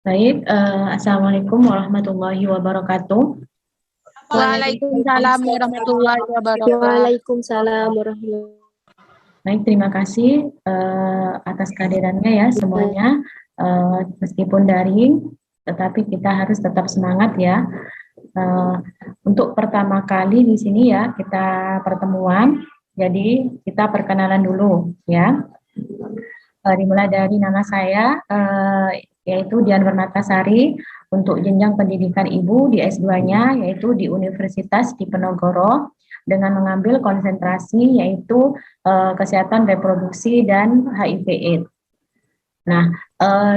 Baik, Assalamualaikum warahmatullahi wabarakatuh. Waalaikumsalam warahmatullahi wabarakatuh. Waalaikumsalam warahmatullahi wabarakatuh. Baik, terima kasih atas kehadirannya ya semuanya. Meskipun daring, tetapi kita harus tetap semangat ya. Untuk pertama kali di sini ya kita pertemuan, jadi kita perkenalan dulu ya. Dimulai dari nama saya, yaitu Dian Permatasari, untuk jenjang pendidikan ibu di S2-nya, yaitu di Universitas Diponegoro, dengan mengambil konsentrasi yaitu kesehatan reproduksi dan HIV/AIDS. Nah,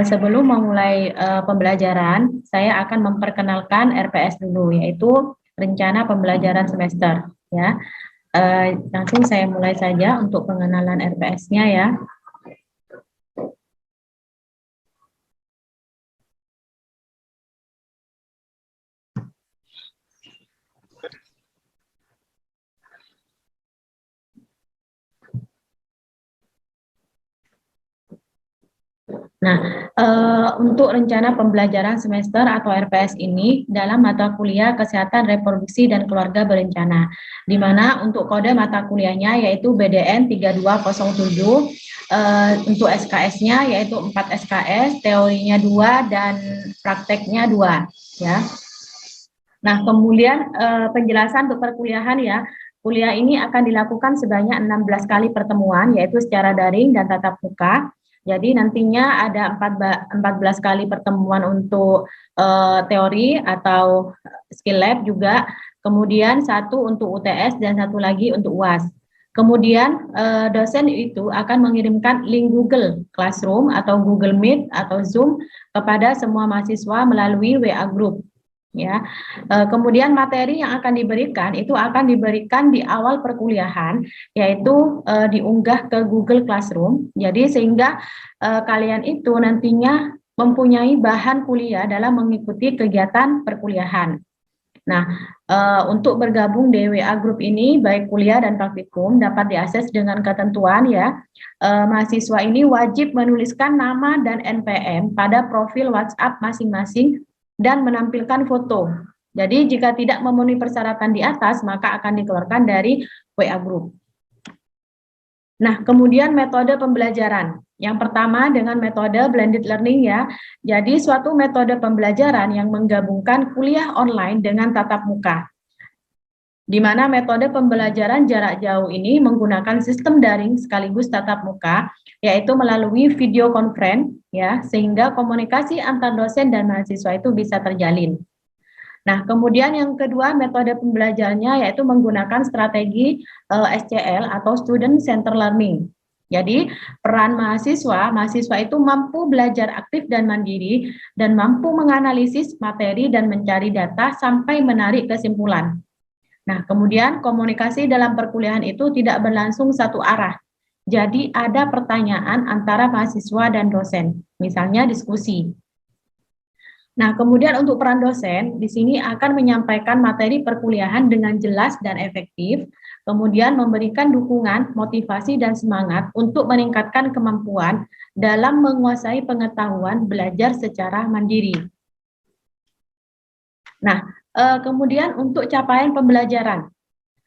sebelum memulai pembelajaran, saya akan memperkenalkan RPS dulu, yaitu rencana pembelajaran semester. Ya, langsung saya mulai saja untuk pengenalan RPS-nya ya. Nah, untuk rencana pembelajaran semester atau RPS ini dalam mata kuliah Kesehatan Reproduksi dan Keluarga Berencana, di mana untuk kode mata kuliahnya yaitu BDN 3207, untuk SKS-nya yaitu 4 SKS, teorinya 2 dan prakteknya 2 ya. Nah, kemudian penjelasan untuk perkuliahan ya. Kuliah ini akan dilakukan sebanyak 16 kali pertemuan, yaitu secara daring dan tatap muka. Jadi nantinya ada 14 kali pertemuan untuk teori atau skill lab juga, kemudian 1 untuk UTS dan 1 lagi untuk UAS. Kemudian dosen itu akan mengirimkan link Google Classroom atau Google Meet atau Zoom kepada semua mahasiswa melalui WA Group. Ya, kemudian materi yang akan diberikan itu akan diberikan di awal perkuliahan, yaitu diunggah ke Google Classroom. Jadi sehingga kalian itu nantinya mempunyai bahan kuliah dalam mengikuti kegiatan perkuliahan. Nah, untuk bergabung di WA Group ini, baik kuliah dan praktikum dapat diakses dengan ketentuan ya. Mahasiswa ini wajib menuliskan nama dan NPM pada profil WhatsApp masing-masing dan menampilkan foto. Jadi jika tidak memenuhi persyaratan di atas, maka akan dikeluarkan dari WA Group. Nah, kemudian metode pembelajaran. Yang pertama dengan metode blended learning ya. Jadi suatu metode pembelajaran yang menggabungkan kuliah online dengan tatap muka. Di mana metode pembelajaran jarak jauh ini menggunakan sistem daring sekaligus tatap muka, yaitu melalui video conference ya, sehingga komunikasi antar dosen dan mahasiswa itu bisa terjalin. Nah, kemudian yang kedua metode pembelajarannya yaitu menggunakan strategi SCL atau Student Center Learning. Jadi, peran mahasiswa itu mampu belajar aktif dan mandiri dan mampu menganalisis materi dan mencari data sampai menarik kesimpulan. Nah, kemudian komunikasi dalam perkuliahan itu tidak berlangsung satu arah. Jadi ada pertanyaan antara mahasiswa dan dosen, misalnya diskusi. Nah, kemudian untuk peran dosen, di sini akan menyampaikan materi perkuliahan dengan jelas dan efektif, kemudian memberikan dukungan, motivasi, dan semangat untuk meningkatkan kemampuan dalam menguasai pengetahuan belajar secara mandiri. Nah, kemudian untuk capaian pembelajaran,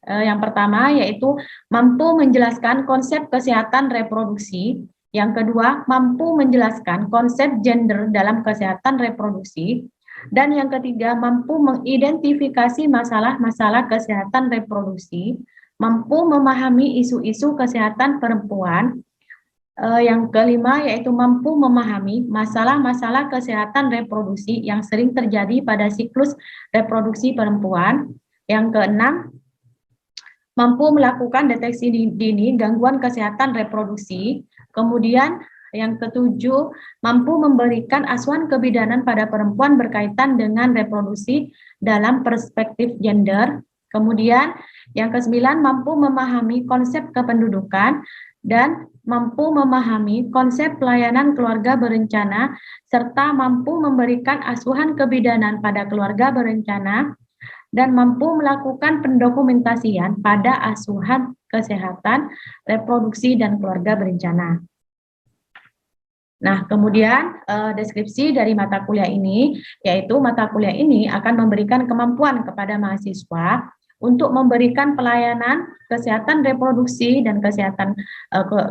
yang pertama yaitu mampu menjelaskan konsep kesehatan reproduksi, yang kedua mampu menjelaskan konsep gender dalam kesehatan reproduksi, dan yang ketiga mampu mengidentifikasi masalah-masalah kesehatan reproduksi, mampu memahami isu-isu kesehatan perempuan, yang kelima yaitu mampu memahami masalah-masalah kesehatan reproduksi yang sering terjadi pada siklus reproduksi perempuan. Yang keenam, mampu melakukan deteksi dini gangguan kesehatan reproduksi. Kemudian yang ketujuh, mampu memberikan asuhan kebidanan pada perempuan berkaitan dengan reproduksi dalam perspektif gender. Kemudian yang kesembilan, mampu memahami konsep kependudukan dan mampu memahami konsep pelayanan keluarga berencana, serta mampu memberikan asuhan kebidanan pada keluarga berencana, dan mampu melakukan pendokumentasian pada asuhan kesehatan, reproduksi, dan keluarga berencana. Nah, kemudian deskripsi dari mata kuliah ini, yaitu mata kuliah ini akan memberikan kemampuan kepada mahasiswa untuk memberikan pelayanan kesehatan reproduksi dan kesehatan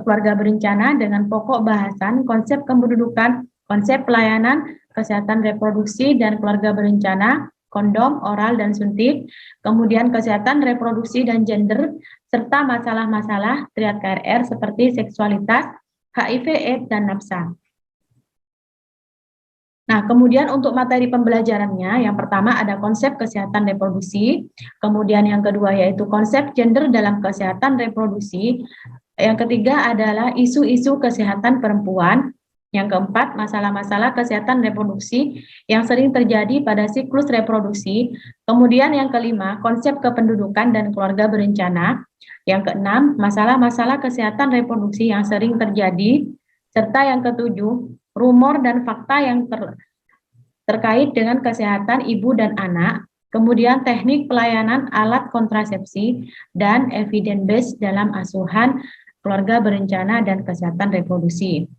keluarga berencana dengan pokok bahasan konsep kependudukan, konsep pelayanan kesehatan reproduksi dan keluarga berencana, kondom, oral, dan suntik, kemudian kesehatan reproduksi dan gender, serta masalah-masalah triad KRR seperti seksualitas, HIV/AIDS, dan nafsa. Nah, kemudian untuk materi pembelajarannya, yang pertama ada konsep kesehatan reproduksi, kemudian yang kedua yaitu konsep gender dalam kesehatan reproduksi, yang ketiga adalah isu-isu kesehatan perempuan, yang keempat masalah-masalah kesehatan reproduksi yang sering terjadi pada siklus reproduksi, kemudian yang kelima konsep kependudukan dan keluarga berencana, yang keenam masalah-masalah kesehatan reproduksi yang sering terjadi, serta yang ketujuh rumor dan fakta yang terkait dengan kesehatan ibu dan anak, kemudian teknik pelayanan alat kontrasepsi, dan evidence base dalam asuhan keluarga berencana dan kesehatan reproduksi.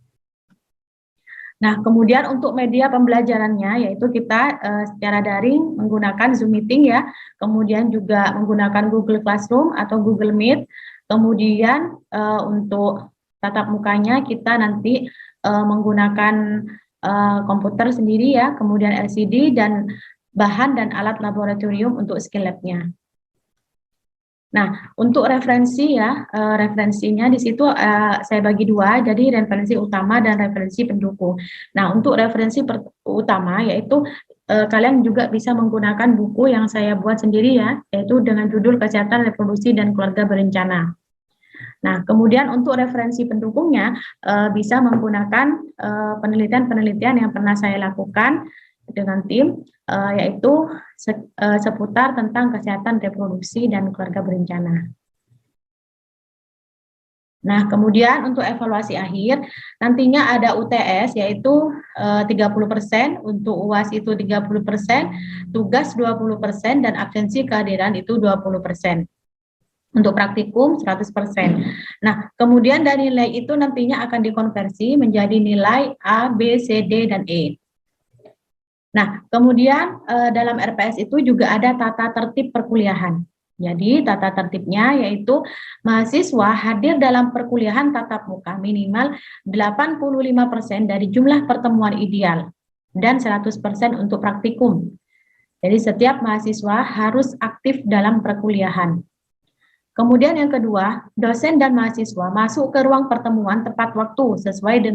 Nah, kemudian untuk media pembelajarannya, yaitu kita secara daring menggunakan Zoom Meeting ya, kemudian juga menggunakan Google Classroom atau Google Meet, kemudian untuk tatap mukanya kita nanti menggunakan komputer sendiri ya, kemudian LCD dan bahan dan alat laboratorium untuk skill lab-nya. Nah, untuk referensi ya, referensinya di situ saya bagi dua, jadi referensi utama dan referensi pendukung. Nah, untuk referensi utama yaitu kalian juga bisa menggunakan buku yang saya buat sendiri ya, yaitu dengan judul Kesehatan Reproduksi dan Keluarga Berencana. Nah, kemudian untuk referensi pendukungnya bisa menggunakan penelitian-penelitian yang pernah saya lakukan dengan tim, yaitu seputar tentang kesehatan reproduksi dan keluarga berencana. Nah, kemudian untuk evaluasi akhir, nantinya ada UTS yaitu 30%, untuk UAS itu 30%, tugas 20%, dan absensi kehadiran itu 20%. Untuk praktikum 100%. Nah, kemudian dari nilai itu nantinya akan dikonversi menjadi nilai A, B, C, D, dan E. Nah, kemudian dalam RPS itu juga ada tata tertib perkuliahan. Jadi, tata tertibnya yaitu mahasiswa hadir dalam perkuliahan tatap muka minimal 85% dari jumlah pertemuan ideal dan 100% untuk praktikum. Jadi, setiap mahasiswa harus aktif dalam perkuliahan. Kemudian yang kedua, dosen dan mahasiswa masuk ke ruang pertemuan tepat waktu sesuai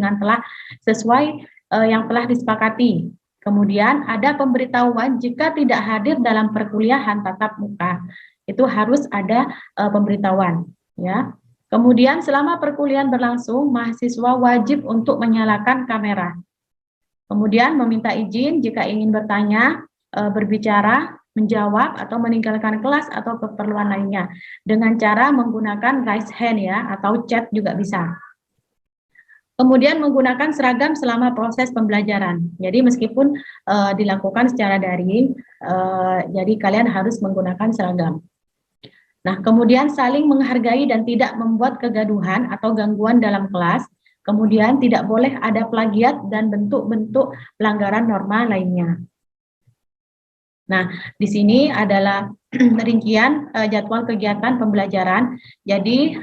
yang telah disepakati. Kemudian ada pemberitahuan jika tidak hadir dalam perkuliahan tatap muka, itu harus ada pemberitahuan, ya. Kemudian selama perkuliahan berlangsung, mahasiswa wajib untuk menyalakan kamera. Kemudian meminta izin jika ingin bertanya, berbicara, menjawab atau meninggalkan kelas atau keperluan lainnya dengan cara menggunakan raise hand ya, atau chat juga bisa. Kemudian menggunakan seragam selama proses pembelajaran. Jadi meskipun dilakukan secara daring, jadi kalian harus menggunakan seragam. Nah, kemudian saling menghargai dan tidak membuat kegaduhan atau gangguan dalam kelas. Kemudian tidak boleh ada plagiat dan bentuk-bentuk pelanggaran norma lainnya. Nah, di sini adalah rincian jadwal kegiatan pembelajaran. Jadi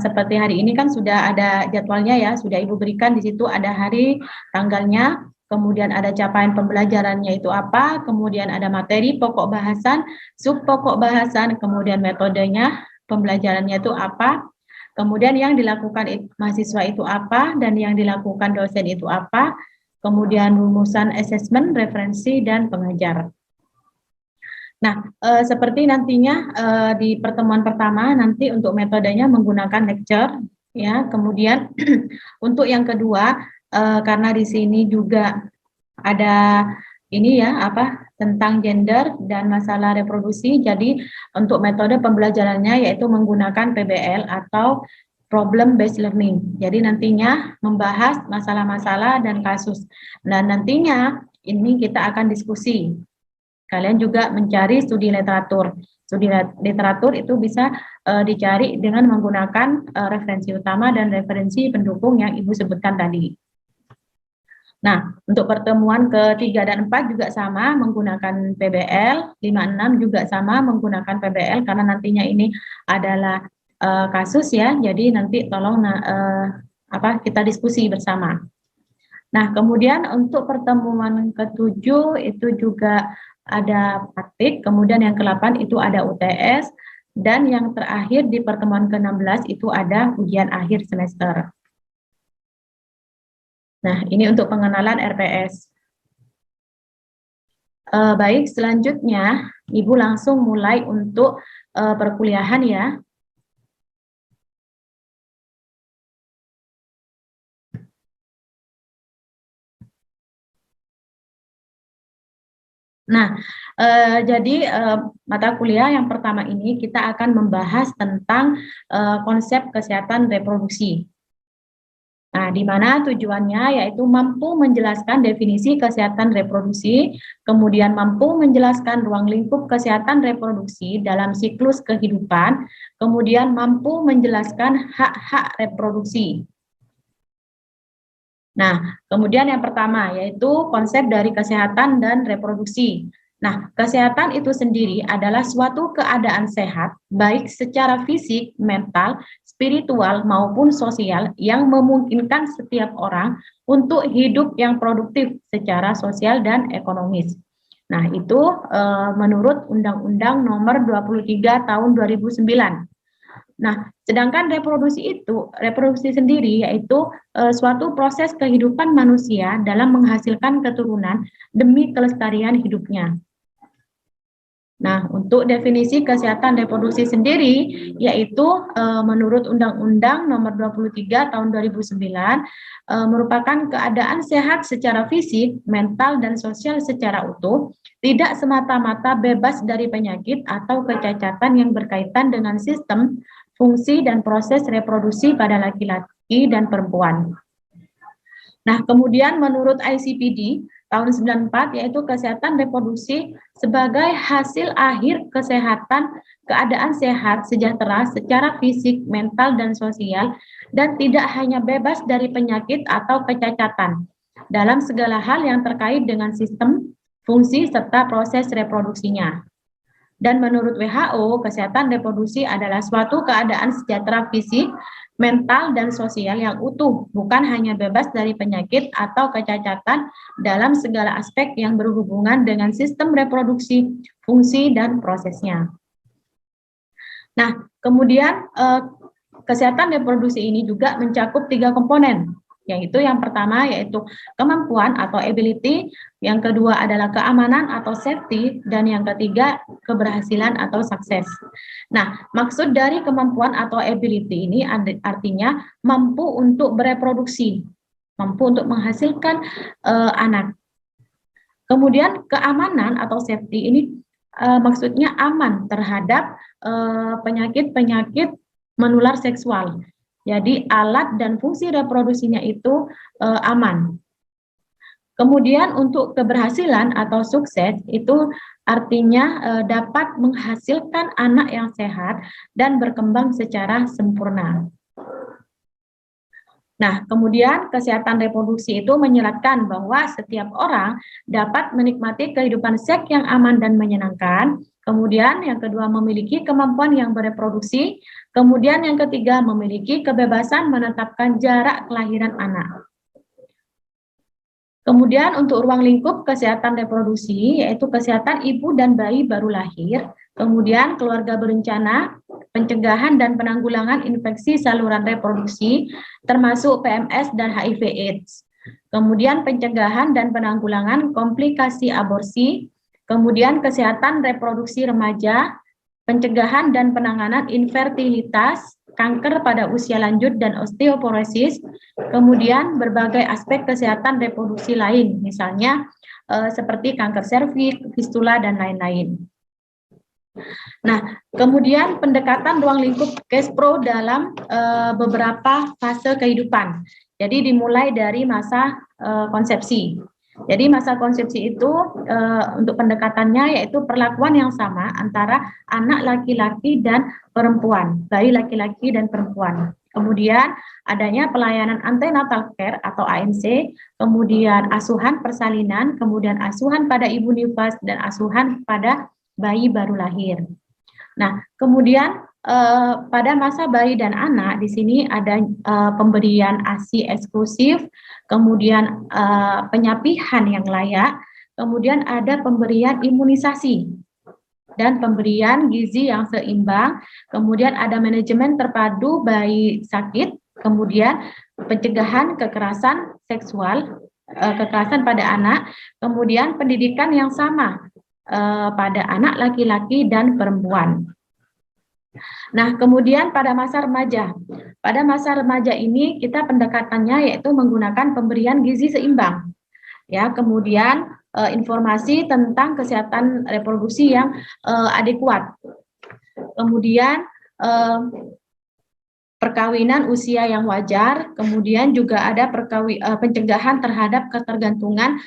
seperti hari ini kan sudah ada jadwalnya ya, sudah Ibu berikan di situ ada hari, tanggalnya, kemudian ada capaian pembelajarannya itu apa, kemudian ada materi, pokok bahasan, sub pokok bahasan, kemudian metodenya, pembelajarannya itu apa, kemudian yang dilakukan mahasiswa itu apa, dan yang dilakukan dosen itu apa, kemudian rumusan asesmen, referensi, dan pengajar. Nah, seperti nantinya di pertemuan pertama nanti untuk metodenya menggunakan lecture, ya. Kemudian untuk yang kedua, karena di sini juga ada ini ya tentang gender dan masalah reproduksi, jadi untuk metode pembelajarannya yaitu menggunakan PBL atau problem based learning. Jadi nantinya membahas masalah-masalah dan kasus. Dan nantinya ini kita akan diskusi. Kalian juga mencari studi literatur. Studi literatur itu bisa dicari dengan menggunakan referensi utama dan referensi pendukung yang Ibu sebutkan tadi. Nah, untuk pertemuan ketiga dan 4 juga sama menggunakan PBL, 5, 6 juga sama menggunakan PBL karena nantinya ini adalah kasus ya, jadi nanti tolong kita diskusi bersama. Nah, kemudian untuk pertemuan ke-7 itu juga ada praktik, kemudian yang ke-8 itu ada UTS, dan yang terakhir di pertemuan ke-16 itu ada ujian akhir semester. Nah, ini untuk pengenalan RPS. Baik, selanjutnya Ibu langsung mulai untuk perkuliahan ya. Nah, jadi mata kuliah yang pertama ini kita akan membahas tentang konsep kesehatan reproduksi. Nah, di mana tujuannya yaitu mampu menjelaskan definisi kesehatan reproduksi, kemudian mampu menjelaskan ruang lingkup kesehatan reproduksi dalam siklus kehidupan, kemudian mampu menjelaskan hak-hak reproduksi. Nah, kemudian yang pertama yaitu konsep dari kesehatan dan reproduksi. Nah, kesehatan itu sendiri adalah suatu keadaan sehat, baik secara fisik, mental, spiritual, maupun sosial yang memungkinkan setiap orang untuk hidup yang produktif secara sosial dan ekonomis. Nah, itu menurut Undang-Undang Nomor 23 Tahun 2009. Nah, sedangkan reproduksi sendiri yaitu suatu proses kehidupan manusia dalam menghasilkan keturunan demi kelestarian hidupnya. Nah, untuk definisi kesehatan reproduksi sendiri, yaitu menurut Undang-Undang Nomor 23 Tahun 2009, merupakan keadaan sehat secara fisik, mental, dan sosial secara utuh, tidak semata-mata bebas dari penyakit atau kecacatan yang berkaitan dengan sistem, fungsi, dan proses reproduksi pada laki-laki dan perempuan. Nah, kemudian menurut ICPD, tahun 94 yaitu kesehatan reproduksi sebagai hasil akhir kesehatan keadaan sehat sejahtera secara fisik, mental, dan sosial dan tidak hanya bebas dari penyakit atau kecacatan dalam segala hal yang terkait dengan sistem, fungsi, serta proses reproduksinya. Dan menurut WHO, kesehatan reproduksi adalah suatu keadaan sejahtera fisik, mental, dan sosial yang utuh, bukan hanya bebas dari penyakit atau kecacatan dalam segala aspek yang berhubungan dengan sistem reproduksi, fungsi, dan prosesnya. Nah, kemudian kesehatan reproduksi ini juga mencakup 3 komponen, yaitu yang pertama yaitu kemampuan atau ability, yang kedua adalah keamanan atau safety, dan yang ketiga keberhasilan atau sukses. Nah, maksud dari kemampuan atau ability ini artinya mampu untuk bereproduksi, mampu untuk menghasilkan anak. Kemudian keamanan atau safety ini maksudnya aman terhadap penyakit-penyakit menular seksual. Jadi alat dan fungsi reproduksinya itu aman. Kemudian untuk keberhasilan atau sukses itu artinya dapat menghasilkan anak yang sehat dan berkembang secara sempurna. Nah, kemudian kesehatan reproduksi itu menyeratkan bahwa setiap orang dapat menikmati kehidupan seks yang aman dan menyenangkan. Kemudian yang kedua memiliki kemampuan yang bereproduksi. Kemudian yang ketiga memiliki kebebasan menetapkan jarak kelahiran anak. Kemudian untuk ruang lingkup kesehatan reproduksi yaitu kesehatan ibu dan bayi baru lahir, kemudian keluarga berencana, pencegahan dan penanggulangan infeksi saluran reproduksi termasuk PMS dan HIV/AIDS. Kemudian pencegahan dan penanggulangan komplikasi aborsi, kemudian kesehatan reproduksi remaja, pencegahan dan penanganan infertilitas, kanker pada usia lanjut dan osteoporosis, kemudian berbagai aspek kesehatan reproduksi lain, misalnya seperti kanker serviks, fistula, dan lain-lain. Nah, kemudian pendekatan ruang lingkup KESPRO dalam beberapa fase kehidupan. Jadi dimulai dari masa konsepsi. Jadi masa konsepsi itu untuk pendekatannya yaitu perlakuan yang sama antara anak laki-laki dan perempuan, bayi laki-laki dan perempuan. Kemudian adanya pelayanan antenatal care atau ANC, kemudian asuhan persalinan, kemudian asuhan pada ibu nifas, dan asuhan pada bayi baru lahir. Nah, kemudian pada masa bayi dan anak di sini ada pemberian ASI eksklusif, kemudian penyapihan yang layak, kemudian ada pemberian imunisasi dan pemberian gizi yang seimbang, kemudian ada manajemen terpadu bayi sakit, kemudian pencegahan kekerasan seksual, kekerasan pada anak, kemudian pendidikan yang sama pada anak laki-laki dan perempuan. Nah, kemudian pada masa remaja. Pada masa remaja ini kita pendekatannya yaitu menggunakan pemberian gizi seimbang. Ya, kemudian informasi tentang kesehatan reproduksi yang adekuat. Kemudian perkawinan usia yang wajar, kemudian juga ada pencegahan terhadap ketergantungan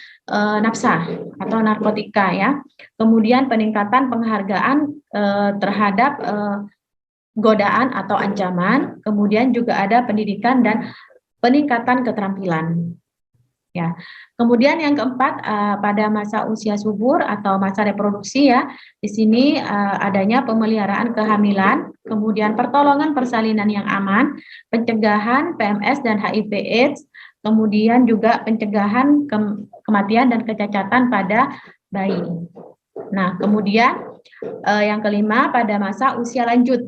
nafsa atau narkotika ya. Kemudian peningkatan penghargaan terhadap godaan atau ancaman, kemudian juga ada pendidikan dan peningkatan keterampilan. Ya. Kemudian yang keempat pada masa usia subur atau masa reproduksi ya, di sini adanya pemeliharaan kehamilan, kemudian pertolongan persalinan yang aman, pencegahan PMS dan HIV/AIDS, kemudian juga pencegahan kematian dan kecacatan pada bayi. Nah, kemudian yang kelima pada masa usia lanjut.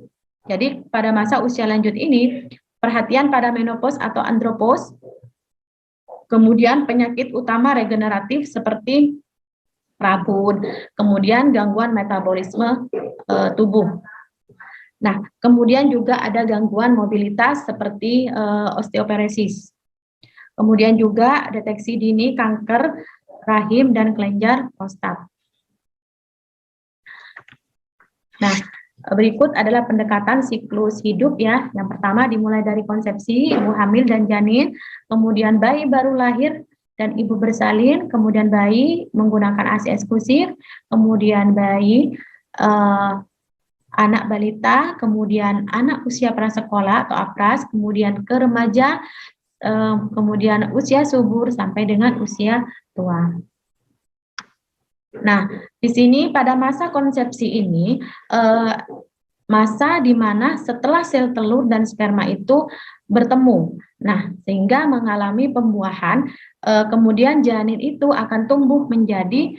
Jadi pada masa usia lanjut ini perhatian pada menopause atau andropause, kemudian penyakit utama regeneratif seperti rabun, kemudian gangguan metabolisme tubuh. Nah, kemudian juga ada gangguan mobilitas seperti osteoporosis. Kemudian juga deteksi dini kanker rahim dan kelenjar prostat. Nah, berikut adalah pendekatan siklus hidup ya. Yang pertama dimulai dari konsepsi, ibu hamil dan janin, kemudian bayi baru lahir dan ibu bersalin, kemudian bayi menggunakan ASI eksklusif, kemudian bayi anak balita, kemudian anak usia prasekolah atau APRAS, kemudian ke remaja, kemudian usia subur sampai dengan usia tua. Nah, di sini pada masa konsepsi ini, masa di mana setelah sel telur dan sperma itu bertemu. Nah, sehingga mengalami pembuahan, kemudian janin itu akan tumbuh menjadi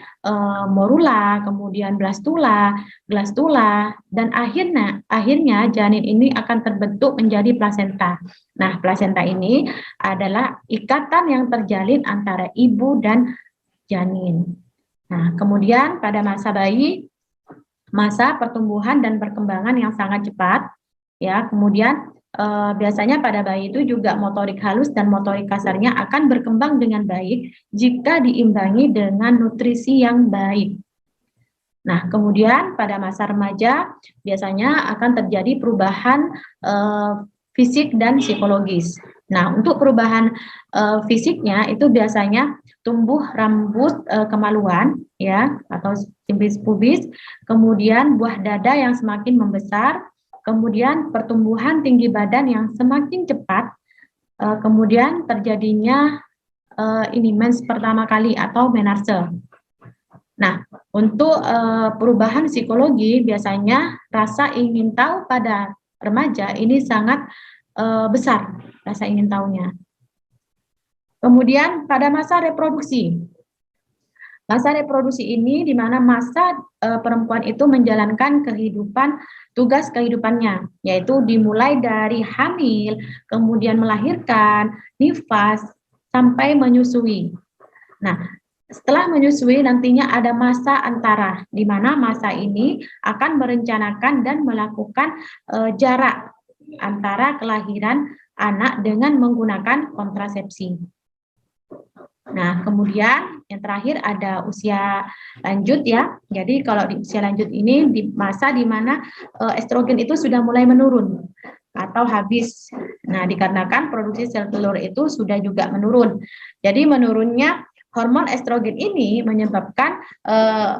morula, kemudian blastula, dan akhirnya janin ini akan terbentuk menjadi plasenta. Nah, plasenta ini adalah ikatan yang terjalin antara ibu dan janin. Nah, kemudian pada masa bayi, masa pertumbuhan dan perkembangan yang sangat cepat, ya. Kemudian biasanya pada bayi itu juga motorik halus dan motorik kasarnya akan berkembang dengan baik jika diimbangi dengan nutrisi yang baik. Nah, kemudian pada masa remaja biasanya akan terjadi perubahan fisik dan psikologis. Nah, untuk perubahan fisiknya itu biasanya tumbuh rambut kemaluan ya atau simbis pubis, kemudian buah dada yang semakin membesar, kemudian pertumbuhan tinggi badan yang semakin cepat, kemudian terjadinya mens pertama kali atau menarse. Nah, untuk perubahan psikologi biasanya rasa ingin tahu pada remaja ini sangat besar, rasa ingin tahunya. Kemudian pada masa reproduksi. Masa reproduksi ini di mana masa perempuan itu menjalankan tugas kehidupannya, yaitu dimulai dari hamil, kemudian melahirkan, nifas, sampai menyusui. Nah, setelah menyusui nantinya ada masa antara, di mana masa ini akan merencanakan dan melakukan jarak antara kelahiran anak dengan menggunakan kontrasepsi. Nah, kemudian yang terakhir ada usia lanjut ya. Jadi kalau di usia lanjut ini di masa di mana estrogen itu sudah mulai menurun atau habis. Nah, dikarenakan produksi sel telur itu sudah juga menurun. Jadi menurunnya hormon estrogen ini menyebabkan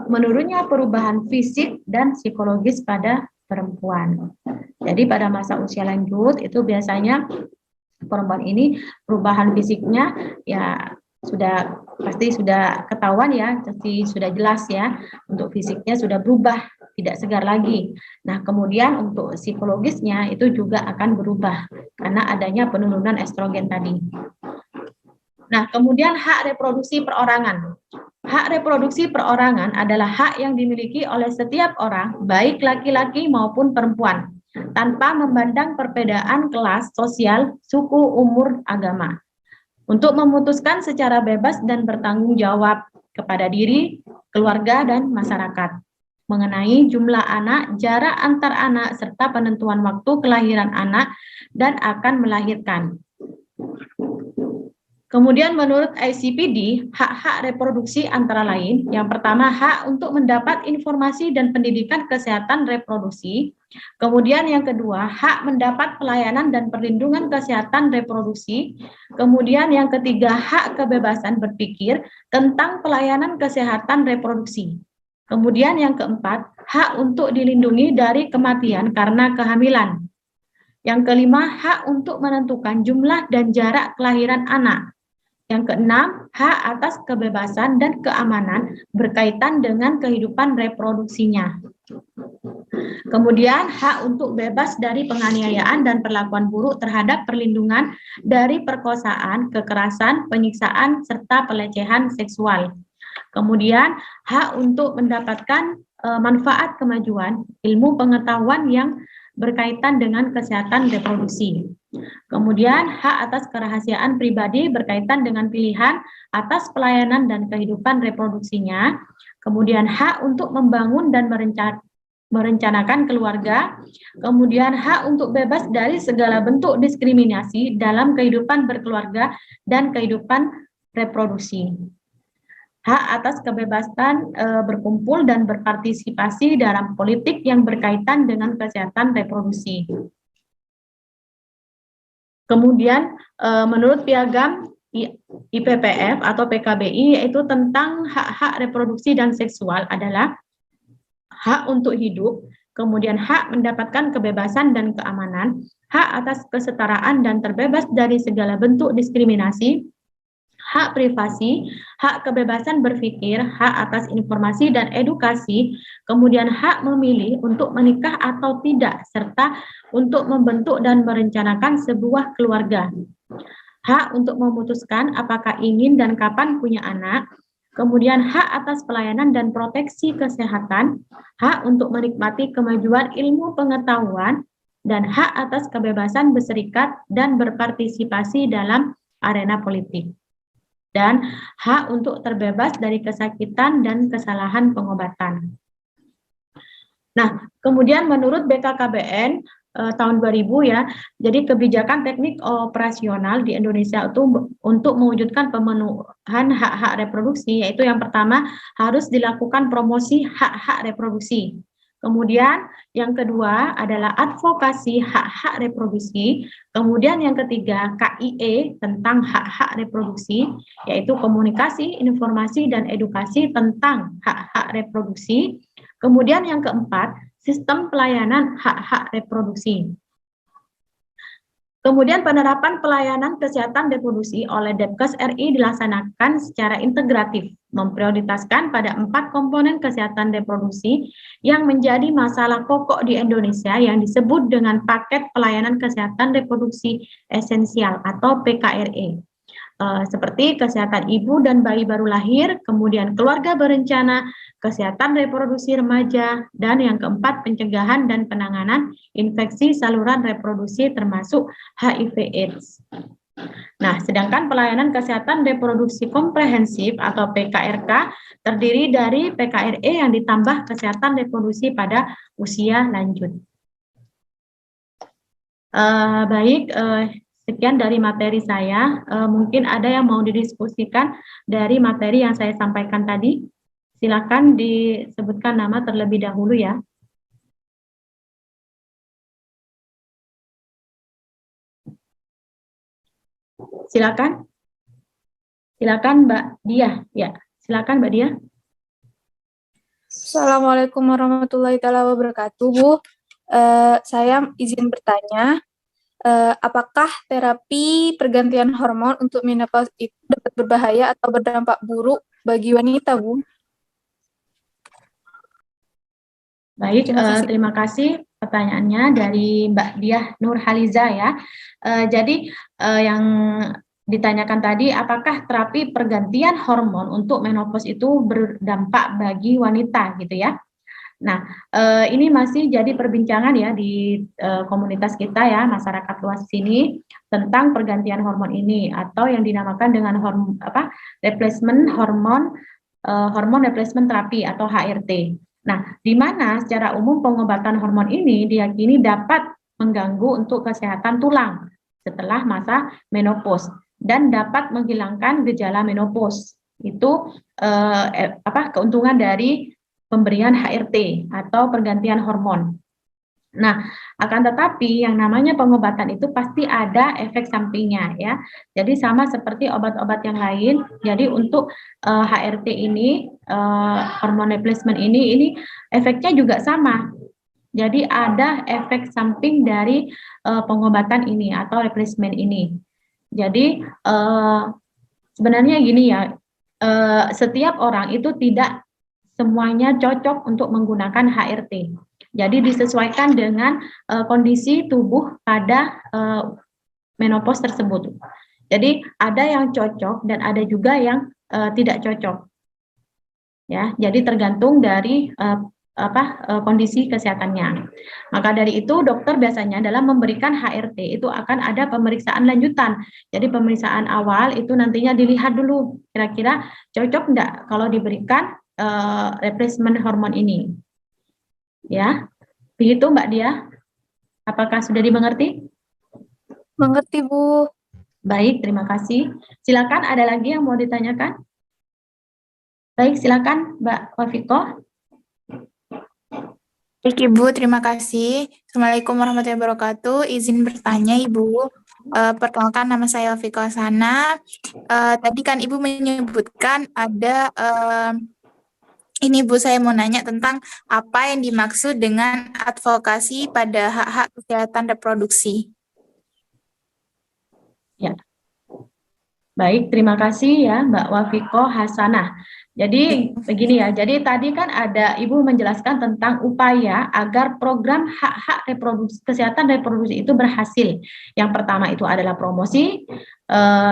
menurunnya perubahan fisik dan psikologis pada perempuan. Jadi pada masa usia lanjut itu biasanya perempuan ini perubahan fisiknya ya pasti sudah ketahuan ya, pasti sudah jelas ya, untuk fisiknya sudah berubah, tidak segar lagi. Nah, kemudian untuk psikologisnya itu juga akan berubah karena adanya penurunan estrogen tadi. Nah, kemudian hak reproduksi perorangan. Hak reproduksi perorangan adalah hak yang dimiliki oleh setiap orang, baik laki-laki maupun perempuan, tanpa memandang perbedaan kelas, sosial, suku, umur, agama, untuk memutuskan secara bebas dan bertanggung jawab kepada diri, keluarga, dan masyarakat mengenai jumlah anak, jarak antar anak, serta penentuan waktu kelahiran anak dan akan melahirkan. Kemudian menurut ICPD, hak-hak reproduksi antara lain, yang pertama hak untuk mendapat informasi dan pendidikan kesehatan reproduksi, kemudian yang kedua hak mendapat pelayanan dan perlindungan kesehatan reproduksi, kemudian yang ketiga hak kebebasan berpikir tentang pelayanan kesehatan reproduksi, kemudian yang keempat hak untuk dilindungi dari kematian karena kehamilan, yang kelima hak untuk menentukan jumlah dan jarak kelahiran anak. Yang keenam, hak atas kebebasan dan keamanan berkaitan dengan kehidupan reproduksinya. Kemudian, hak untuk bebas dari penganiayaan dan perlakuan buruk terhadap perlindungan dari perkosaan, kekerasan, penyiksaan, serta pelecehan seksual. Kemudian, hak untuk mendapatkan manfaat kemajuan ilmu pengetahuan yang berkaitan dengan kesehatan reproduksi. Kemudian, hak atas kerahasiaan pribadi berkaitan dengan pilihan atas pelayanan dan kehidupan reproduksinya. Kemudian, hak untuk membangun dan merencanakan keluarga. Kemudian, hak untuk bebas dari segala bentuk diskriminasi dalam kehidupan berkeluarga dan kehidupan reproduksi. Hak atas kebebasan berkumpul dan berpartisipasi dalam politik yang berkaitan dengan kesehatan reproduksi. Kemudian menurut piagam IPPF atau PKBI, yaitu tentang hak-hak reproduksi dan seksual adalah hak untuk hidup, kemudian hak mendapatkan kebebasan dan keamanan, hak atas kesetaraan dan terbebas dari segala bentuk diskriminasi, hak privasi, hak kebebasan berpikir, hak atas informasi dan edukasi, kemudian hak memilih untuk menikah atau tidak, serta untuk membentuk dan merencanakan sebuah keluarga. Hak untuk memutuskan apakah ingin dan kapan punya anak, kemudian hak atas pelayanan dan proteksi kesehatan, hak untuk menikmati kemajuan ilmu pengetahuan, dan hak atas kebebasan berserikat dan berpartisipasi dalam arena politik. Dan hak untuk terbebas dari kesakitan dan kesalahan pengobatan. Nah, kemudian menurut BKKBN tahun 2000 ya, jadi kebijakan teknik operasional di Indonesia itu untuk mewujudkan pemenuhan hak-hak reproduksi, yaitu yang pertama harus dilakukan promosi hak-hak reproduksi. Kemudian yang kedua adalah advokasi hak-hak reproduksi. Kemudian yang ketiga KIE tentang hak-hak reproduksi, yaitu komunikasi, informasi, dan edukasi tentang hak-hak reproduksi. Kemudian yang keempat, sistem pelayanan hak-hak reproduksi. Kemudian penerapan pelayanan kesehatan reproduksi oleh Depkes RI dilaksanakan secara integratif, memprioritaskan pada 4 komponen kesehatan reproduksi yang menjadi masalah pokok di Indonesia yang disebut dengan paket pelayanan kesehatan reproduksi esensial atau PKRE. Seperti kesehatan ibu dan bayi baru lahir, kemudian keluarga berencana, kesehatan reproduksi remaja, dan yang keempat pencegahan dan penanganan infeksi saluran reproduksi termasuk HIV/AIDS. Nah, sedangkan pelayanan kesehatan reproduksi komprehensif atau PKRK terdiri dari PKRE yang ditambah kesehatan reproduksi pada usia lanjut. Sekian dari materi saya. Mungkin ada yang mau didiskusikan dari materi yang saya sampaikan tadi. Silakan disebutkan nama terlebih dahulu ya. Silakan. Silakan Mbak Dia. Ya, silakan Mbak Dia. Assalamualaikum warahmatullahi wabarakatuh, Bu. Saya izin bertanya, apakah terapi pergantian hormon untuk menopause itu dapat berbahaya atau berdampak buruk bagi wanita, Bu? Baik, terima kasih pertanyaannya dari Mbak Diah Nurhaliza ya. Jadi yang ditanyakan tadi, apakah terapi pergantian hormon untuk menopause itu berdampak bagi wanita gitu ya? Nah, ini masih jadi perbincangan ya di komunitas kita ya, masyarakat luas sini tentang pergantian hormon ini atau yang dinamakan dengan replacement hormon replacement terapi atau HRT. Nah, di mana secara umum pengobatan hormon ini diyakini dapat mengganggu untuk kesehatan tulang setelah masa menopause dan dapat menghilangkan gejala menopause. Itu keuntungan dari pemberian HRT atau pergantian hormon. Nah, akan tetapi yang namanya pengobatan itu pasti ada efek sampingnya ya. Jadi sama seperti obat-obat yang lain. Jadi untuk HRT ini, hormon replacement ini efeknya juga sama. Jadi ada efek samping dari pengobatan ini atau replacement ini. Jadi sebenarnya gini ya, setiap orang itu tidak semuanya cocok untuk menggunakan HRT. Jadi disesuaikan dengan kondisi tubuh pada menopause tersebut. Jadi ada yang cocok dan ada juga yang tidak cocok. Ya, jadi tergantung dari kondisi kesehatannya. Maka dari itu dokter biasanya dalam memberikan HRT itu akan ada pemeriksaan lanjutan. Jadi pemeriksaan awal itu nantinya dilihat dulu kira-kira cocok enggak kalau diberikan replacement hormon ini. Ya, begitu Mbak Dia. Apakah sudah dimengerti? Mengerti, Bu. Baik, terima kasih. Silakan, ada lagi yang mau ditanyakan? Baik, silakan Mbak Wafiko. Baik Ibu, terima kasih. Assalamualaikum warahmatullahi wabarakatuh. Izin bertanya Ibu. Perkenalkan nama saya Wafiko Hasana. Tadi kan Ibu menyebutkan ada ini Bu, saya mau nanya tentang apa yang dimaksud dengan advokasi pada hak-hak kesehatan reproduksi. Ya, baik, terima kasih ya Mbak Wafiko Hasanah. Jadi begini ya, jadi tadi kan ada Ibu menjelaskan tentang upaya agar program hak-hak reproduksi, kesehatan reproduksi itu berhasil. Yang pertama itu adalah promosi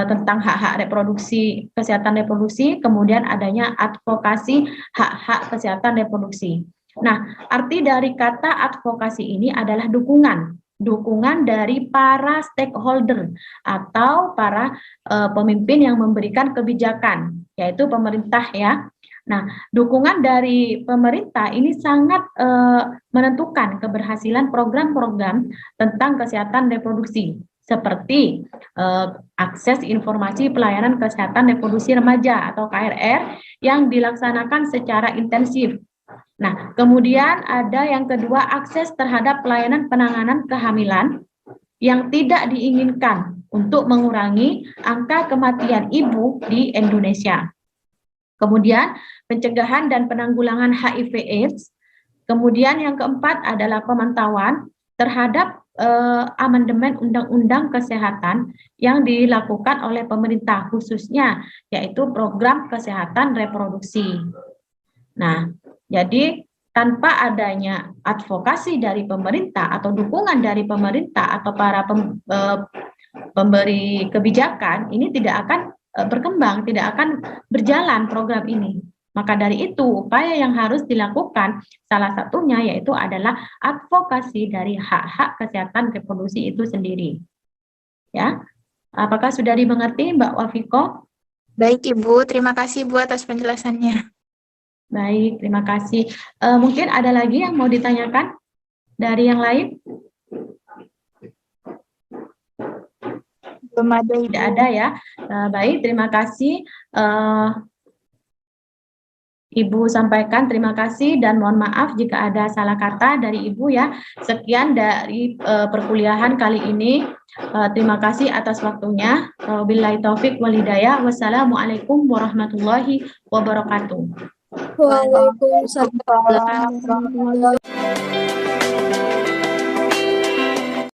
tentang hak-hak reproduksi, kesehatan reproduksi, kemudian adanya advokasi hak-hak kesehatan reproduksi. Nah, arti dari kata advokasi ini adalah dukungan dari para stakeholder atau para pemimpin yang memberikan kebijakan, yaitu pemerintah ya. Nah, dukungan dari pemerintah ini sangat menentukan keberhasilan program-program tentang kesehatan reproduksi, seperti akses informasi pelayanan kesehatan reproduksi remaja atau KRR yang dilaksanakan secara intensif. Nah, kemudian ada yang kedua, akses terhadap pelayanan penanganan kehamilan yang tidak diinginkan untuk mengurangi angka kematian ibu di Indonesia. Kemudian pencegahan dan penanggulangan HIV/AIDS. Kemudian yang keempat adalah pemantauan terhadap amandemen Undang-Undang Kesehatan yang dilakukan oleh pemerintah khususnya, yaitu program kesehatan reproduksi. Nah, jadi tanpa adanya advokasi dari pemerintah atau dukungan dari pemerintah atau para pemberi kebijakan, ini tidak akan berkembang, tidak akan berjalan program ini. Maka dari itu, upaya yang harus dilakukan salah satunya yaitu adalah advokasi dari hak-hak kesehatan reproduksi itu sendiri. Ya, apakah sudah dimengerti Mbak Wafiko? Baik Ibu, terima kasih Bu atas penjelasannya. Baik, terima kasih. Mungkin ada lagi yang mau ditanyakan dari yang lain? Belum ada Ibu. Tidak ada ya. Baik, terima kasih. Ibu sampaikan terima kasih dan mohon maaf jika ada salah kata dari Ibu ya. Sekian dari perkuliahan kali ini. Terima kasih atas waktunya. Wabillahi taufik wal hidayah. Wassalamualaikum warahmatullahi wabarakatuh. Waalaikumsalam warahmatullahi wabarakatuh.